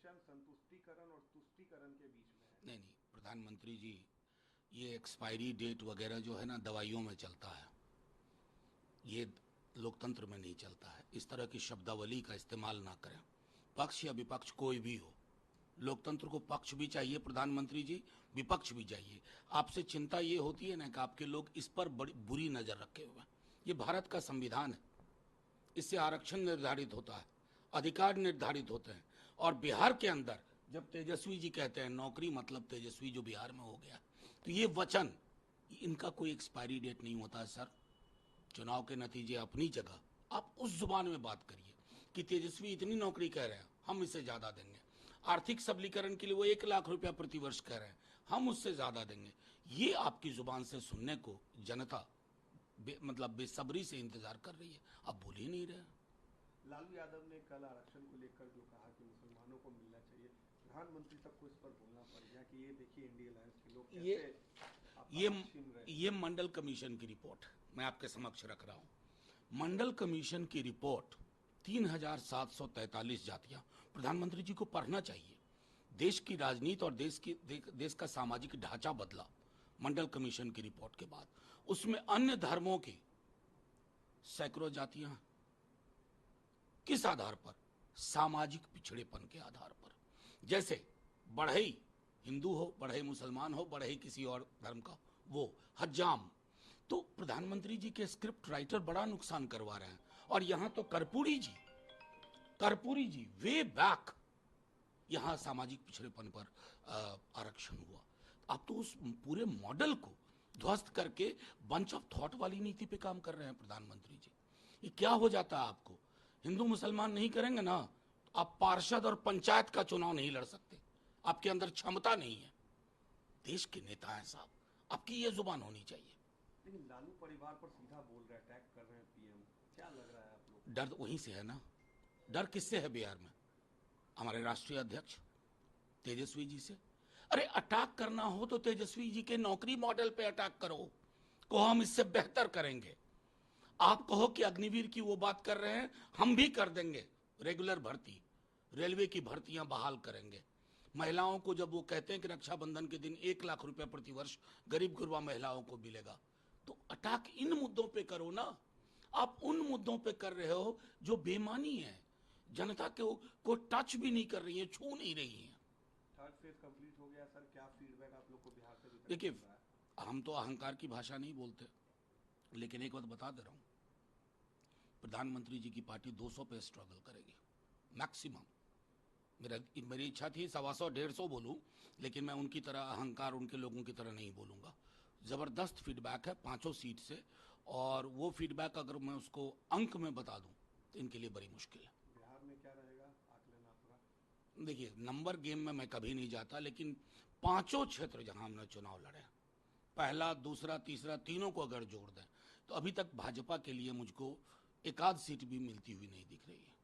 आरक्षण संतुष्टिकरण और तुष्टिकरण के बीच में है। नहीं नहीं प्रधानमंत्री जी, ये एक्सपायरी डेट वगैरह जो है ना दवाइयों में चलता है, ये लोकतंत्र में नहीं चलता है। इस तरह की शब्दावली का इस्तेमाल ना करें, पक्ष या विपक्ष कोई भी हो। लोकतंत्र को पक्ष भी चाहिए प्रधानमंत्री जी, विपक्ष भी चाहिए। आपसे चिंता ये होती है ना कि आपके लोग इस पर बड़ी बुरी नजर रखे हुए हैं। ये भारत का संविधान है, इससे आरक्षण निर्धारित होता है, अधिकार निर्धारित होते हैं। और बिहार के अंदर जब तेजस्वी जी कहते हैं नौकरी मतलब तेजस्वी जो बिहार में हो गया, तो ये वचन, इनका कोई एक्सपायरी डेट नहीं होता है सर। चुनाव के नतीजे अपनी जगह, आप उस जुबान में बात करिए कि तेजस्वी इतनी नौकरी कह रहे हैं, हम इससे ज्यादा देंगे। आर्थिक सबलीकरण के लिए वो 1 लाख रुपया प्रतिवर्ष कह रहे हैं, हम उससे ज्यादा देंगे। ये आपकी जुबान से सुनने को जनता मतलब बेसब्री से इंतजार कर रही है, आप बोल ही नहीं रहे। लालू यादव ने कल आरक्षण को लेकर जो कहा कि मुसलमानों को मिलना चाहिए, प्रधानमंत्री तक को इस पर बोलना पड़ गया कि ये देखिए इंडिया अलायंस के लोग कैसे ये मंडल कमीशन की रिपोर्ट मैं आपके समक्ष रख रहा हूं। मंडल कमीशन की रिपोर्ट 3743 जातियां, प्रधानमंत्री जी को पढ़ना चाहिए। देश की राजनीति और देश का सामाजिक ढांचा बदला मंडल कमीशन की रिपोर्ट के बाद। उसमें अन्य धर्मों की सैकड़ों जातियां, किस आधार पर? सामाजिक पिछड़ेपन के आधार पर। जैसे बढ़ई हिंदू हो, बढ़ई मुसलमान हो, बढ़ई किसी और धर्म का, वो हज्जाम। तो प्रधानमंत्री जी के स्क्रिप्ट राइटर बड़ा नुकसान करवा रहे हैं। और यहां तो कर्पूरी जी वे बैक यहां सामाजिक पिछड़ेपन पर आरक्षण हुआ। आप तो उस पूरे मॉडल को ध्वस्त करके बंच ऑफ थॉट वाली नीति पे काम कर रहे हैं प्रधानमंत्री जी। ये क्या हो जाता है आपको? हिंदू मुसलमान नहीं करेंगे ना, तो आप पार्षद और पंचायत का चुनाव नहीं लड़ सकते, आपके अंदर क्षमता नहीं है। देश के नेता हैं साहब, आपकी ये जुबान होनी चाहिए। लेकिन लालू परिवार पर सीधा बोल रहे हैं, अटैक कर रहे हैं पीएम, क्या लग रहा है आप लोग? डर वहीं से है ना। डर किससे है बिहार में? हमारे राष्ट्रीय अध्यक्ष तेजस्वी जी से। अरे अटैक करना हो तो तेजस्वी जी के नौकरी मॉडल पे अटैक करो, को हम इससे बेहतर करेंगे। आप कहो कि अग्निवीर की वो बात कर रहे हैं, हम भी कर देंगे। रेगुलर भर्ती, रेलवे की भर्तियां बहाल करेंगे। महिलाओं को जब वो कहते हैं कि रक्षाबंधन के दिन 1 लाख रुपया प्रतिवर्ष गरीब गुरबा महिलाओं को मिलेगा, तो अटैक इन मुद्दों पे करो ना। आप उन मुद्दों पे कर रहे हो जो बेमानी है, जनता को टच भी नहीं कर रही है, छू नहीं रही है। थर्ड फेज कंप्लीट हो गया सर, क्या फीडबैक आप लोग को बिहार से? देखिए, हम तो अहंकार की भाषा नहीं बोलते, लेकिन एक बात बता दे रहा हूं, प्रधानमंत्री जी की पार्टी 200 पे स्ट्रगल करेगी मैक्सिमम। मेरी इच्छा थी 125 150 बोलूं, लेकिन मैं उनकी तरह अहंकार उनके लोगों की तरह नहीं बोलूंगा। जबरदस्त फीडबैक है 5 सीट से, और वो फीडबैक अगर मैं उसको अंक में बता दूं तो इनके लिए बड़ी मुश्किल है। बिहार में क्या रहेगा आकलन आपका? देखिए, नंबर गेम में मैं कभी नहीं जाता, लेकिन 5 क्षेत्र जहां हमने चुनाव लड़े, पहला दूसरा तीसरा तीनों को अगर जोड़ दें, तो अभी तक भाजपा के लिए मुझको 1 आध सीट भी मिलती हुई नहीं दिख रही है।